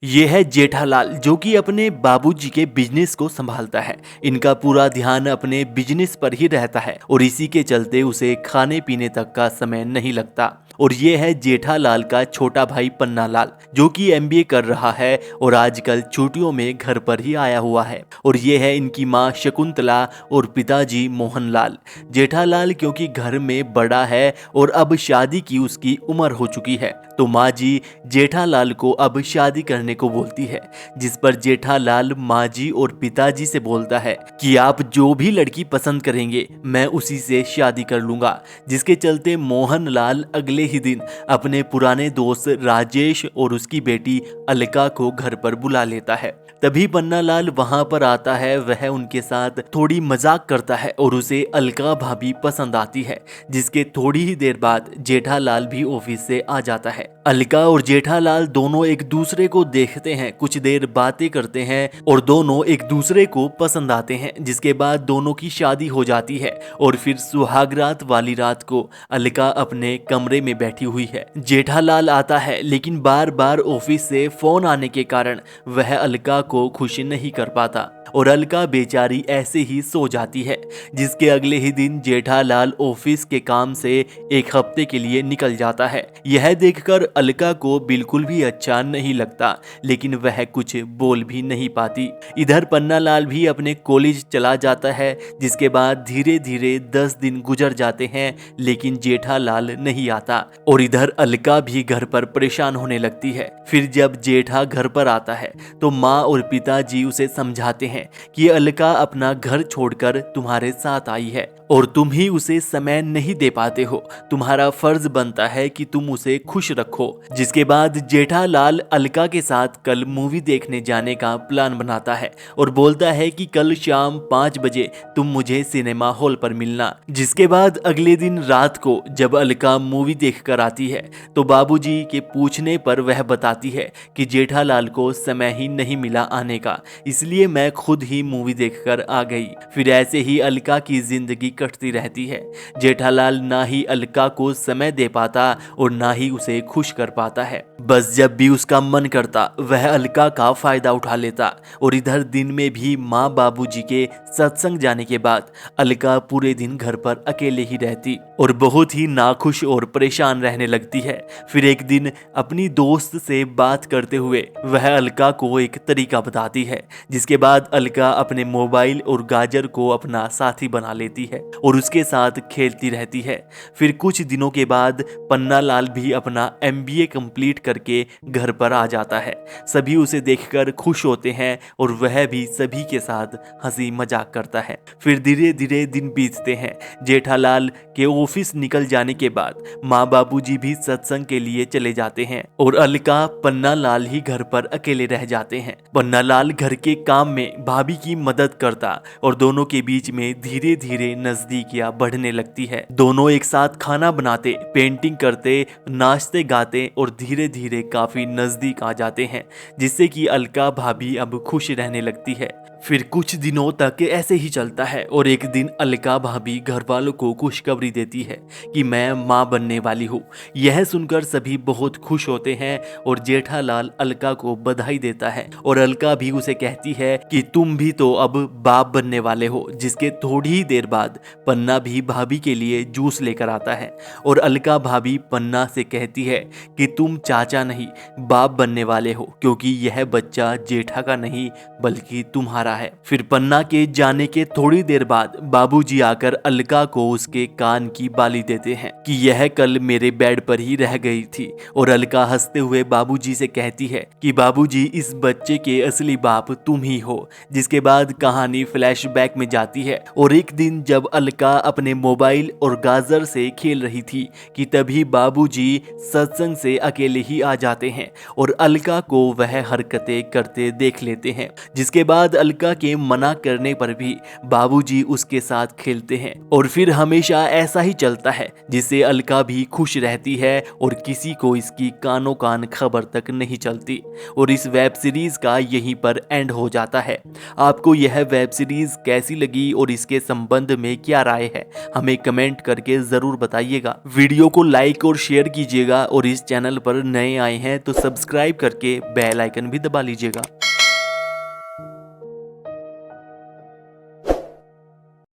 ये है जेठालाल जो कि अपने बाबूजी के बिजनेस को संभालता है। इनका पूरा ध्यान अपने बिजनेस पर ही रहता है और इसी के चलते उसे खाने पीने तक का समय नहीं लगता। और ये है जेठालाल का छोटा भाई पन्नालाल जो कि एमबीए कर रहा है और आजकल छुट्टियों में घर पर ही आया हुआ है। और ये है इनकी माँ शकुंतला और पिताजी मोहनलाल। जेठालाल क्योंकि घर में बड़ा है और अब शादी की उसकी उम्र हो चुकी है, तो माँ जी जेठालाल को अब शादी करने को बोलती है, जिस पर जेठालाल माँ जी और पिताजी से बोलता है कि आप जो भी लड़की पसंद करेंगे मैं उसी से शादी कर लूंगा। जिसके चलते मोहनलाल अगले ही दिन अपने पुराने दोस्त राजेश और उसकी बेटी अलका को घर पर बुला लेता है। तभी पन्नालाल वहां पर आता है। वह उनके साथ थोड़ी मजाक करता है और उसे अलका भाभी पसंद आती है। जिसके थोड़ी ही देर बाद जेठालाल भी ऑफिस से आ जाता है। अलका और जेठालाल दोनों एक दूसरे को देखते हैं, कुछ देर बातें करते हैं और दोनों एक दूसरे को पसंद आते हैं। जिसके बाद दोनों की शादी हो जाती है और फिर सुहागरात वाली रात को अलका अपने कमरे में बैठी हुई है। जेठालाल आता है लेकिन बार बार ऑफिस से फोन आने के कारण वह अलका को खुश नहीं कर पाता और अलका बेचारी ऐसे ही सो जाती है। जिसके अगले ही दिन जेठालाल ऑफिस के काम से एक हफ्ते के लिए निकल जाता है। यह देखकर अलका को बिल्कुल भी अच्छा नहीं लगता, लेकिन वह कुछ बोल भी नहीं पाती। इधर पन्नालाल भी अपने कॉलेज चला जाता है। जिसके बाद धीरे धीरे 10 दिन गुजर जाते हैं, लेकिन जेठालाल नहीं आता और इधर अलका भी घर पर परेशान होने लगती है। फिर जब जेठा घर पर आता है तो माँ और पिताजी उसे समझाते हैं कि अलका अपना घर छोड़कर तुम्हारे साथ आई है और तुम ही उसे समय नहीं दे पाते हो। तुम्हारा फर्ज बनता है कि तुम उसे खुश रखो। जिसके बाद जेठालाल अलका के साथ कल मूवी देखने जाने का प्लान बनाता है और बोलता है कि कल शाम 5 बजे तुम मुझे सिनेमा हॉल पर मिलना। जिसके बाद अगले दिन रात को जब अलका मूवी देख कर आती है तो बाबूजी के पूछने पर वह बताती है कि जेठालाल को समय ही नहीं मिला आने का, इसलिए मैं खुद ही मूवी देखकर आ गई। फिर ऐसे ही अलका की जिंदगी कटती रहती है। जेठालाल ना ही अलका को समय दे पाता और ना ही उसे खुश कर पाता है। बस जब भी उसका मन करता वह अलका का फायदा उठा लेता। और इधर दिन में भी माँ बाबूजी के सत्संग जाने के बाद अलका पूरे दिन घर पर अकेले ही रहती और बहुत ही नाखुश और परेशान रहने लगती है। फिर एक दिन अपनी दोस्त से बात करते हुए वह अलका को एक तरीका बताती है, जिसके बाद अलका अपने मोबाइल और गाजर को अपना साथी बना लेती है और उसके साथ खेलती रहती है। फिर कुछ दिनों के बाद पन्नालाल भी अपना एमबीए कंप्लीट करके घर पर आ जाता है। सभी उसे देखकर खुश होते हैं और वह भी सभी के साथ हंसी मजाक करता है। फिर धीरे धीरे दिन बीतते हैं। जेठालाल के ऑफिस निकल जाने के बाद माँ बाबूजी भी सत्संग के लिए चले जाते हैं और अलका पन्नालाल ही घर पर अकेले रह जाते हैं। पन्नालाल घर के काम में भाभी की मदद करता और दोनों के बीच में धीरे धीरे नजदीकियां बढ़ने लगती है। दोनों एक साथ खाना बनाते, पेंटिंग करते, नाचते गाते और धीरे धीरे काफी नजदीक आ जाते हैं, जिससे कि अलका भाभी अब खुश रहने लगती है। फिर कुछ दिनों तक ऐसे ही चलता है और एक दिन अलका भाभी घर वालों को खुशखबरी देती है कि मैं माँ बनने वाली हूँ। यह सुनकर सभी बहुत खुश होते हैं और जेठालाल अलका को बधाई देता है और अलका भी उसे कहती है कि तुम भी तो अब बाप बनने वाले हो। जिसके थोड़ी ही देर बाद पन्ना भी भाभी के लिए जूस लेकर आता है और अलका भाभी पन्ना से कहती है कि तुम चाचा नहीं बाप बनने वाले हो, क्योंकि यह बच्चा जेठा का नहीं बल्कि तुम्हारा है। फिर पन्ना के जाने के थोड़ी देर बाद बाबूजी आकर अलका को उसके कान की बाली देते हैं कि यह कल मेरे बेड पर ही रह गई थी। और अलका हंसते हुए बाबूजी से कहती है कि बाबूजी इस बच्चे के असली बाप तुम ही हो। जिसके बाद कहानी फ्लैशबैक में जाती है और एक दिन जब अलका अपने मोबाइल और गाजर से खेल रही थी कि तभी बाबूजी सत्संग से अकेले ही आ जाते हैं और अलका को वह हरकतें करते देख लेते हैं। जिसके बाद अलका अलका के मना करने पर भी बाबूजी उसके साथ खेलते हैं और फिर हमेशा ऐसा ही चलता है, जिससे अलका भी खुश रहती है और किसी को इसकी कानो कान खबर तक नहीं चलती और इस वेब सीरीज का यहीं पर एंड हो जाता है। आपको यह वेब सीरीज कैसी लगी और इसके संबंध में क्या राय है, हमें कमेंट करके जरूर बताइएगा। वीडियो को लाइक और शेयर कीजिएगा और इस चैनल पर नए आए हैं तो सब्सक्राइब करके बेल आइकन भी दबा लीजिएगा।